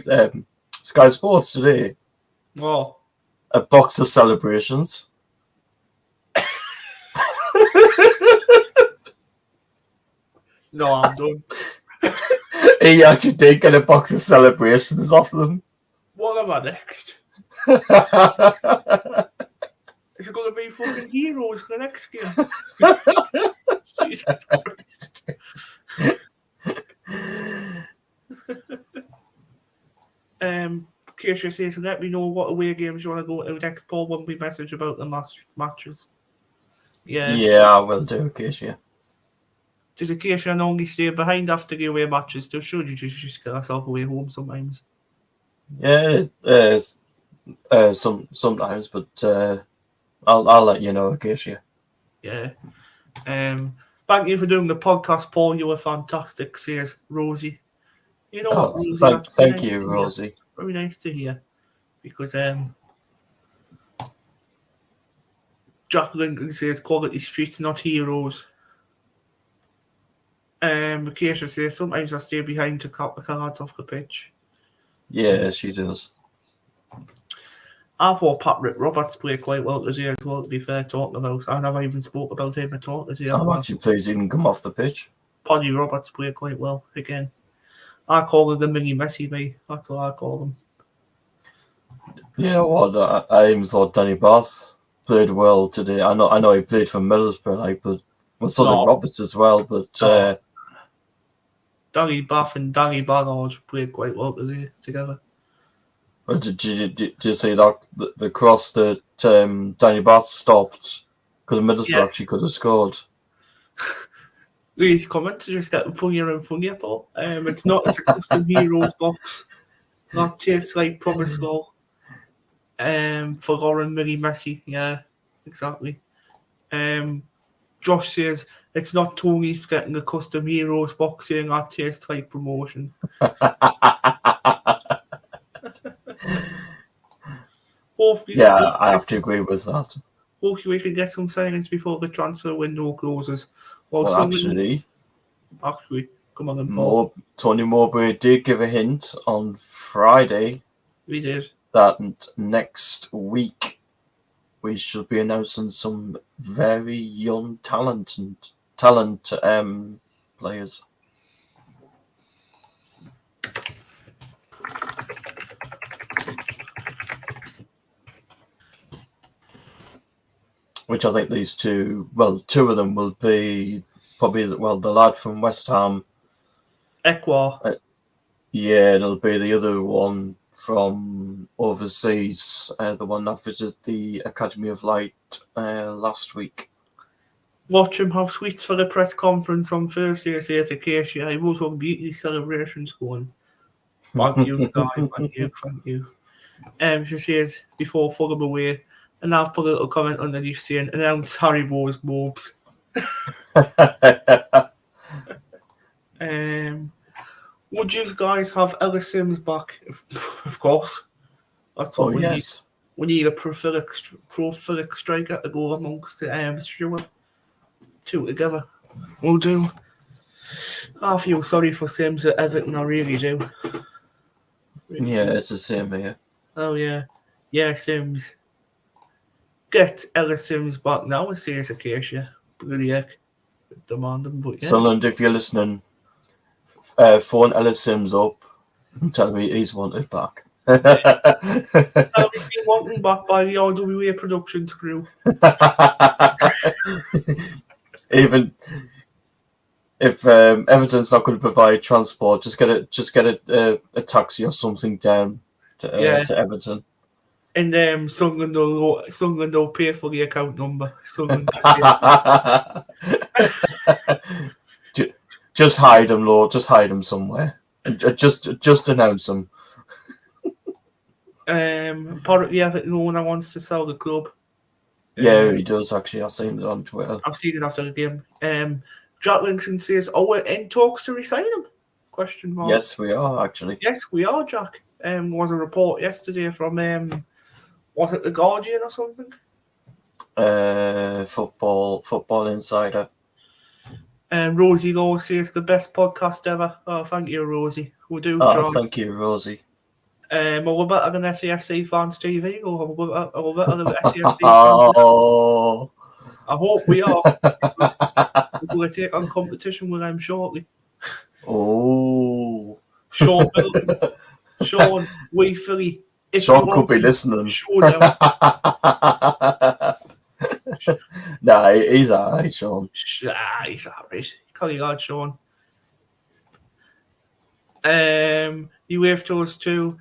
Sports today?
Oh.
A box of celebrations.
No, I'm done.
He actually did get a box of celebrations off them.
What have I next? Is it going to be fucking Heroes for the next game? Jesus Christ. Keisha says, let me know what away games you want to go to next, Paul, when we message about the matches.
Yeah, I will do, Keisha.
Does a Keisha only stay behind after the away matches? Should you just get yourself away home sometimes?
Yeah, sometimes, but I'll let you know, Keisha.
Yeah. Thank you for doing the podcast, Paul. You were fantastic, says Rosie. You know what, Rosie?
Thank you, Rosie.
Very nice to hear. Because Jack Lincoln says quality streets, not heroes. Keisha says sometimes I stay behind to cut the cards off the pitch.
Yeah, she does.
I thought Patrick Roberts played quite well today as well, to be fair, talking about. I never even spoke about him at all today.
I'm actually pleased he didn't come off the pitch.
Paddy Roberts played quite well again. I call him the mini Messi, mate. That's what I call him.
You know what? I even thought Danny Bath played well today. I know he played for Middlesbrough, but so did Roberts as well. But
Danny Bath and Danny Ballard played quite well together.
Did you see that the cross that Danny Bath stopped because Middlesbrough actually could have scored?
These comments are just getting funnier and funnier, Paul. It's a custom heroes box. That tastes like promise goal. For Lauren Mini Messi, yeah, exactly. Josh says it's not Tony getting a custom heroes box saying that tastes like promotion. Hopefully,
I have to agree with that.
Hopefully we can get some signings before the transfer window closes.
Actually,
come on then, Paul.
Tony Mowbray did give a hint on Friday.
We did.
That next week we should be announcing some very young talent players. Which I think these two of them will be probably the lad from West Ham.
Ekwa.
It'll be the other one from overseas, the one that visited the Academy of Light last week.
Watch him have sweets for the press conference on Thursday, says Acacia. He was on beauty celebrations going. Thank you, Sky. Thank you. She says, before Fulham away, and I've put a little comment underneath saying, announce Haribo's mobs. Would you guys have Ellis Sims back? Of course. That's what we need. We need a prolific striker to go amongst the Stewart. Two together. We'll do. I feel sorry for Sims at Everton, I really do.
It's the same here.
Oh, yeah. Yeah, Sims. Get Ellis Sims back now, says Acacia. Bloody heck. Demand him, but yeah.
Sunderland, if you're listening, phone Ellis Sims up and tell me he's wanted back.
He's been wanted back by the RWA Productions crew.
Even if Everton's not going to provide transport, just get a taxi or something down to Everton.
And Sunderland will pay for the account number.
Just hide them, Lord. Just hide them somewhere. Just announce them.
Apparently, Everton owner wants to sell the club.
Yeah, he does actually. I've seen it on Twitter.
I've seen it after the game. Jack Linkson says, "Oh, we're in talks to resign him?" Question mark.
Yes, we are actually.
Yes, we are, Jack. There was a report yesterday from was it the Guardian or something?
Football Insider.
Rosie Law says the best podcast ever. Oh, thank you, Rosie. We do.
Thank you, Rosie.
We're better than SAFC Fans TV, or we're better than SAFC
Oh.
I hope we are. We're going to take on competition with them shortly.
Oh.
Sean, we Philly.
Sean could be listening.
Showdown.
Nah, he's alright, Sean.
He's alright. Call you God, Sean. You waved to us too.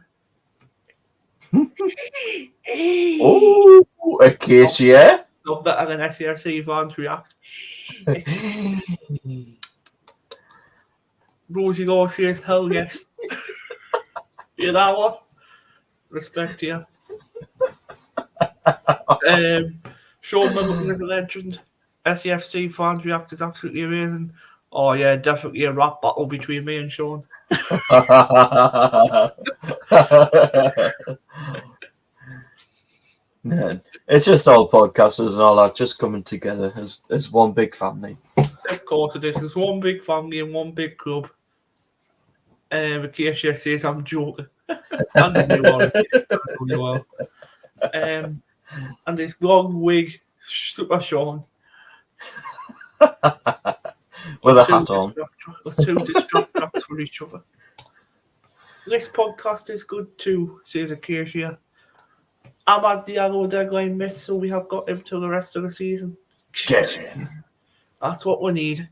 Oh, a case, yeah.
Not better than SRC Vans React. Rosie Law says, hell yes. You that one? Respect to you. Sean Middleton is a legend. SEFC Fans React is absolutely amazing. Oh yeah, definitely a rap battle between me and Sean.
Man, it's just all podcasters and all that just coming together as one big family.
Of course it is. There's one big family and one big club. Acacia says I'm joking. I know you are. And this long wig, Super Sean.
With a hat on.
Two distract tracks for each other. This podcast is good too, says Acacia. I'm at the Arrow deadline miss, so we have got him till the rest of the season. That's what we need.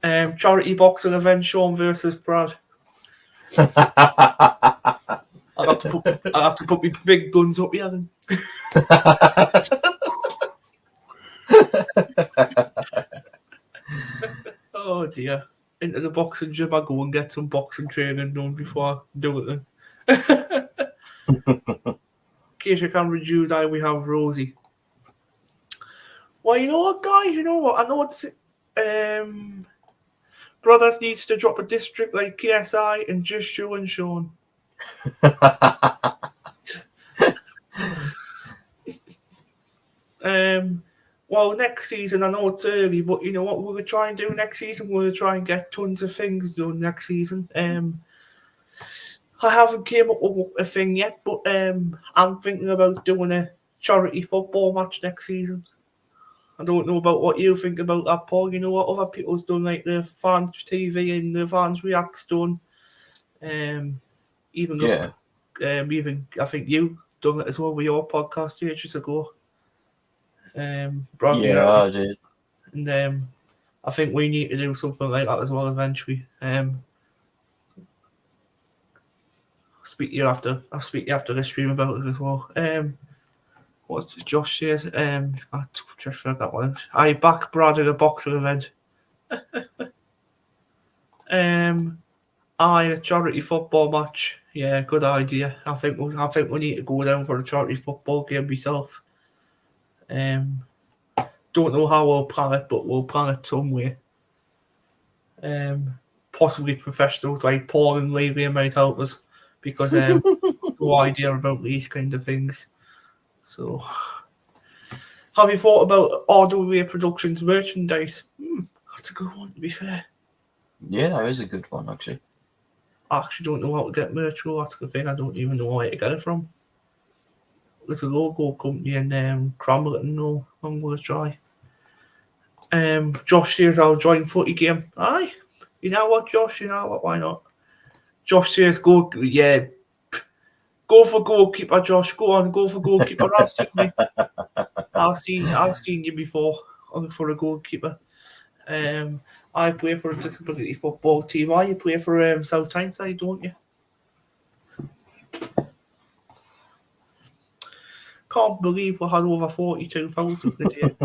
Charity boxing event, Sean versus Brad. I'll have to put my big guns up here then. Oh dear. Into the boxing gym I go and get some boxing training done before I do it then. In case you can reduce that, we have Rosie. Well, you know what, guys? You know what? I know it's Brothers needs to drop a district like KSI and just you and Sean. Well, next season, I know it's early, but you know what we're going to try and do next season? We're going to try and get tons of things done next season. I haven't came up with a thing yet, but I'm thinking about doing a charity football match next season. I don't know about what you think about that, Paul. You know what other people's done, like the Fans TV and the Fans React's done. Even I think you done it as well with your podcast ages ago.
I did.
And I think we need to do something like that as well eventually. I'll speak to you after the stream about it as well. What's Josh says? I just forgot one. I back Brad at a boxing event. A charity football match. Yeah, good idea. I think we need to go down for a charity football game myself. Don't know how we'll plan it, but we'll plan it some way. Possibly professionals like Paul and Levy might help us because no idea about these kind of things. So, have you thought about RWA Productions merchandise? That's a good one, to be fair.
Yeah, that is a good one, actually.
I actually don't know how to get merch. That's the thing. I don't even know where to get it from. There's a logo company in Cramlington. No, I'm going to try. Josh says I'll join footy game. Aye. You know what, Josh? You know what? Why not? Josh says go. Yeah. Go for goalkeeper, Josh. Go on, go for goalkeeper. I've seen you before for a goalkeeper. I play for a disability football team. You play for South Tyneside, don't you? Can't believe we had over 42,000 a day.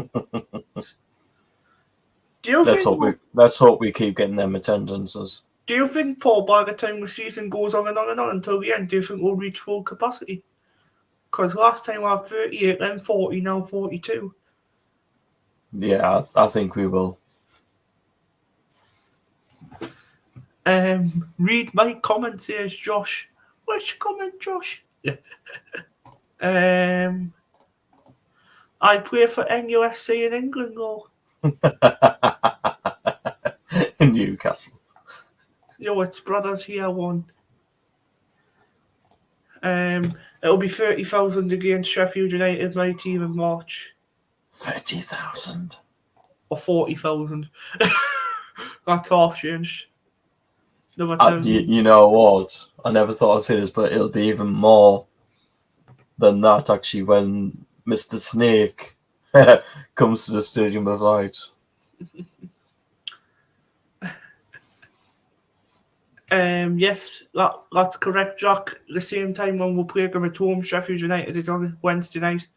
Let's hope we keep getting them attendances.
Do you think, Paul, by the time the season goes on and on and on until the end, do you think we'll reach full capacity? Because last time we had 38, then 40, now 42.
Yeah, I think we will.
Read my comment, says Josh. Which comment, Josh? I play for NUSC in England, though.
In Newcastle.
Yo, it's brothers here, one. It'll be 30,000 against Sheffield United, my team, in March.
30,000?
Or 40,000. That's half changed.
You know what? I never thought I'd say this, but it'll be even more than that, actually, when Mr. Snake comes to the Stadium of Light.
Yes, that's correct, Jack. The same time when we'll play them at home, Sheffield United is on Wednesday night.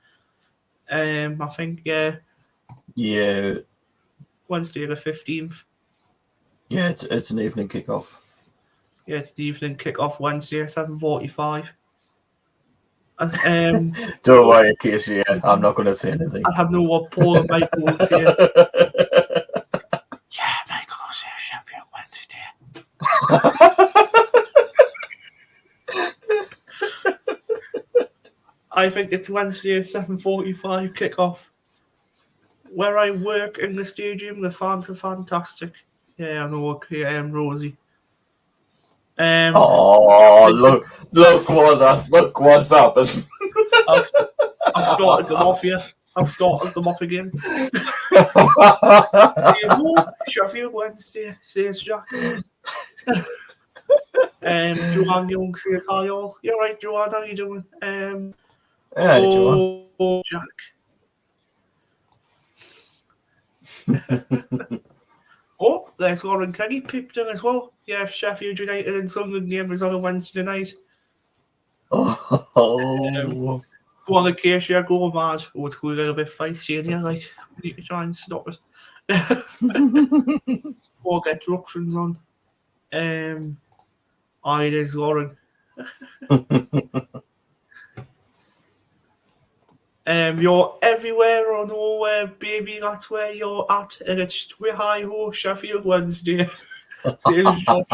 I think, yeah.
Yeah.
Wednesday the 15th.
Yeah, it's an evening kickoff.
Yeah, it's the evening kickoff Wednesday, 7:45.
Don't worry, Casey. I'm not going to say anything.
I have no what Paul and Michael will say. Yeah, Michael will say Sheffield Wednesday. I think it's Wednesday, 7:45 kickoff. Where I work in the stadium, the fans are fantastic. Yeah, I know. Okay, Rosie.
Look what's happened.
I've started them off here. I've started them off again. Sheffield Wednesday, says Jack. Joanne Young says hi all. You're right, Joanne, how you doing?
Joanne.
Jack. Oh, there's Lauren Kenny pipped in as well. Yeah, Sheffield United and Sunderland game is on a Wednesday night. Go on, Acacia, go mad. Oh, it's going a little bit feisty in here, like, we need to try and stop it. Before get disruptions on. It is Lauren. You're everywhere or nowhere, baby. That's where you're at, and it's we hi ho Sheffield Wednesday. Says Josh.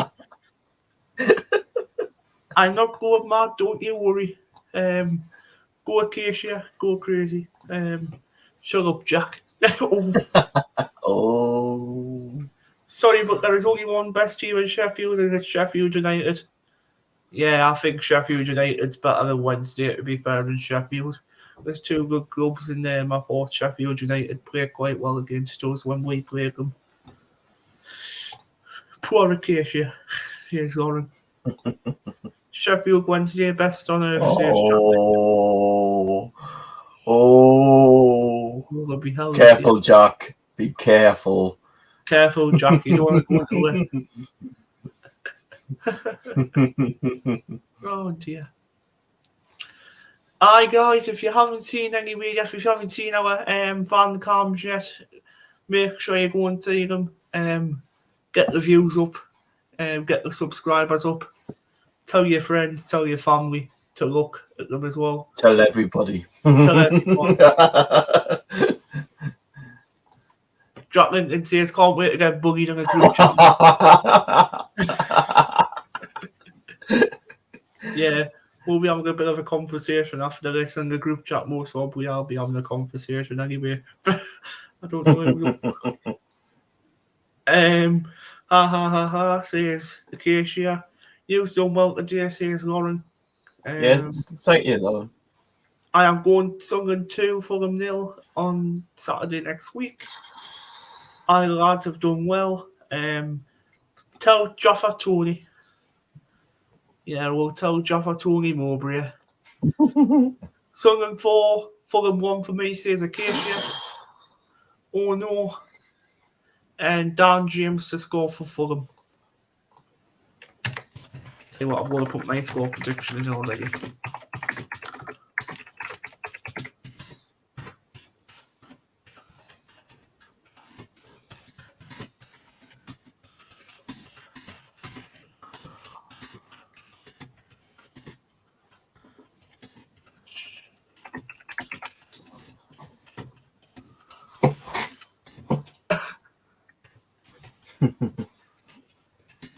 I'm not going mad. Don't you worry. Go Acacia. Go crazy. Shut up, Jack. Sorry, but there is only one best team in Sheffield, and it's Sheffield United. Yeah, I think Sheffield United's better than Wednesday, to be fair, than Sheffield. There's two good clubs in there. I thought Sheffield United played quite well against us when we played them. Poor Acacia, says Lauren. Sheffield Wednesday, best on earth, says Jack.
Careful, Jack. Be careful.
Careful, Jack. You don't want to go into it. Oh, dear. Hi guys, if you haven't seen any media, if you haven't seen our van cams yet, make sure you go and see them. Get the views up, get the subscribers up. Tell your friends, tell your family to look at them as well.
Tell everybody.
Tell everyone. Jack Linton says, can't wait to get buggied on a group chat. Yeah. We'll be having a bit of a conversation after this in the group chat. Most probably I'll be having a conversation anyway. I don't know. Says Acacia. You've done well today, says Lauren.
Yes, thank you, Lauren.
I am going Sunderland 2, Fulham 0 on Saturday next week. Our lads have done well. Tell Jaffa Tony. Yeah, we'll tell Jaffa Tony Mowbray. Sunderland 4, Fulham 1 for me, says Acacia. Oh no. And Dan James to score for Fulham. Hey, what, I'm going to put my score prediction in already.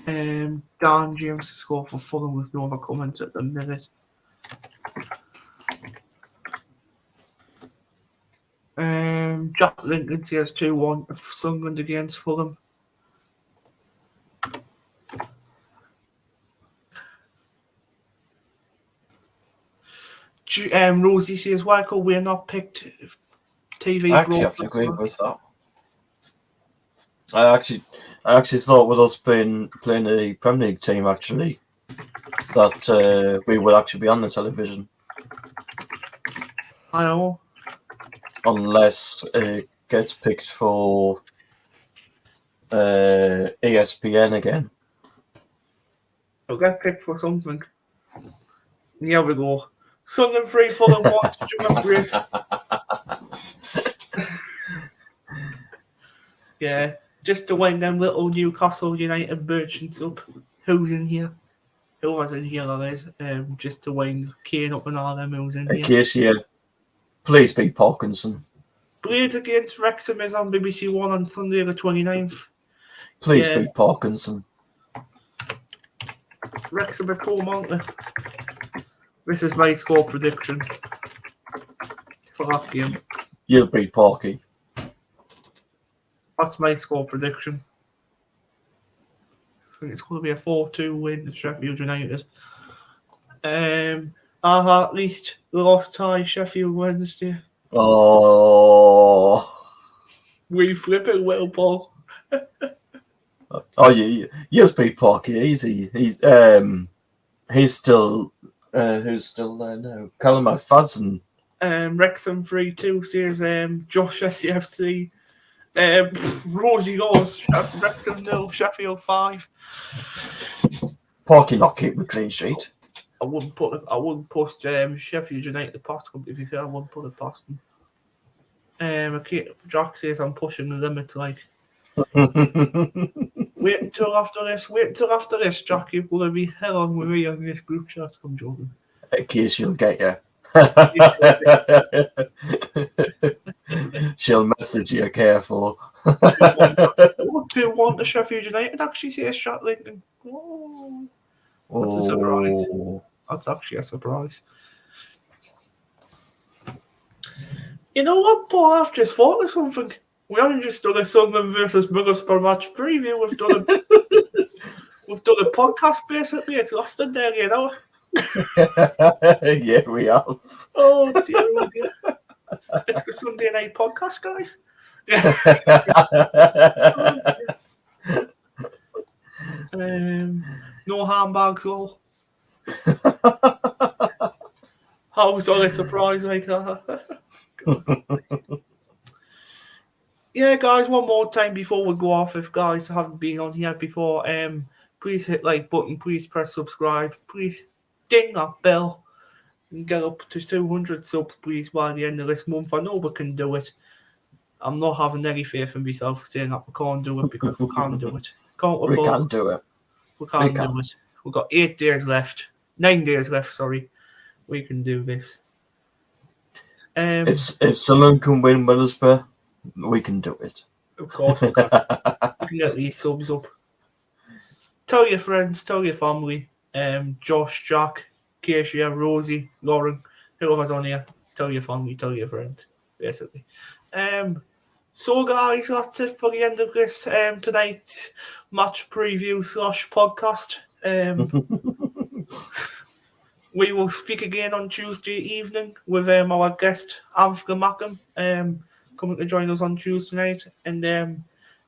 Dan James to score for Fulham with no other comment at the minute. Jack Lincoln says 2-1 of Sunderland against Fulham. Rosie says, why could we not picked TV?
I actually have to agree with that. I actually thought with us playing a Premier League team actually that we would actually be on the television.
I know.
Unless it gets picked for ESPN again.
It'll get picked for something. Here we go. Sunderland 3, Fulham 1. Stuart Brace. Yeah, just to wind them little Newcastle United merchants up. Who's in here? Who was in here, that is. Just to wind Kane up and all them who's in here.
In case, yeah. Please beat Parkinson.
Blades against Wrexham is on BBC One on Sunday the 29th.
Please beat Parkinson.
Wrexham at Monte. This is my score prediction for that game.
You'll beat Parky.
That's my score prediction. I think it's going to be a 4-2 win at Sheffield United. At least the lost tie Sheffield Wednesday.
Oh.
We flip it, Will Paul.
Oh, you'll beat Parky easy. He's still who's still there now? Callum Fadson.
Wrexham 3-2 says Josh SCFC. Rosie goes Wrexham 0, Sheffield 5.
Parky not keeping a clean sheet.
I wouldn't post Sheffield United past them, to be fair. I wouldn't put it past them. Jack says I'm pushing the limits, like. Wait until after this, Jack. You've got to be hell on with me on this group chat. I'm joking.
In case she'll get you. She'll message you, careful.
2-1 to Sheffield United actually says Jack Lincoln. Whoa. That's a surprise. That's actually a surprise. You know what, Paul? I've just thought of something. We haven't just done a Sunderland versus Middlesbrough match preview. We've done a podcast basically. It's lost in there, you know.
Yeah, we have.
Oh dear. It's the Sunday night podcast, guys. No handbags, all. How was all a surprise like that? Yeah, guys, one more time before we go off. If guys haven't been on here before, please hit like button, please press subscribe, please ding that bell and get up to 200 subs, please, by the end of this month. I know we can do it. I'm not having any faith in myself saying that we can't do it because we can't do it.
We can do it.
We can't do it. We've got 9 days left, sorry. We can do this.
If someone can win Middlesbrough, we can do it.
Of course we can. We can get these subs up. Tell your friends, tell your family. Josh, Jack, Keisha, Rosie, Lauren, whoever's on here. Tell your family, tell your friends, basically. So guys, that's it for the end of this tonight's match preview / podcast. We will speak again on Tuesday evening with our guest Avka Mackham coming to join us on Tuesday night, and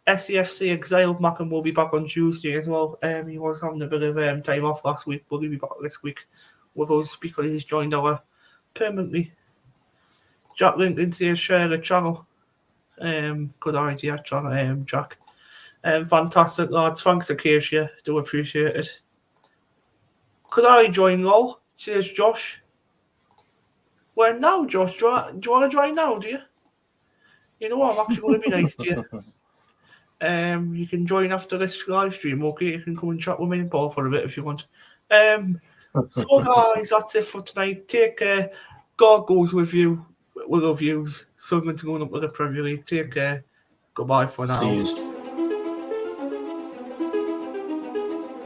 SCFC exiled Mackham will be back on Tuesday as well. He was having a bit of time off last week, but he'll be back this week with us because he's joined our permanently. Jack Lincoln says share the channel. Good idea, Jack. Fantastic, lads. Thanks, Acacia. Do appreciate it. Could I join LOL? Says Josh. Well, now, Josh, do you want to join now, do you? You know what? I'm actually going to be nice to you. You can join after this live stream, okay? You can come and chat with me and Paul for a bit if you want. So, guys, that's it for tonight. Take care. God goes with you. We love yous. Sunderland's going up with the Premier League. Take care. Goodbye for now.
See you.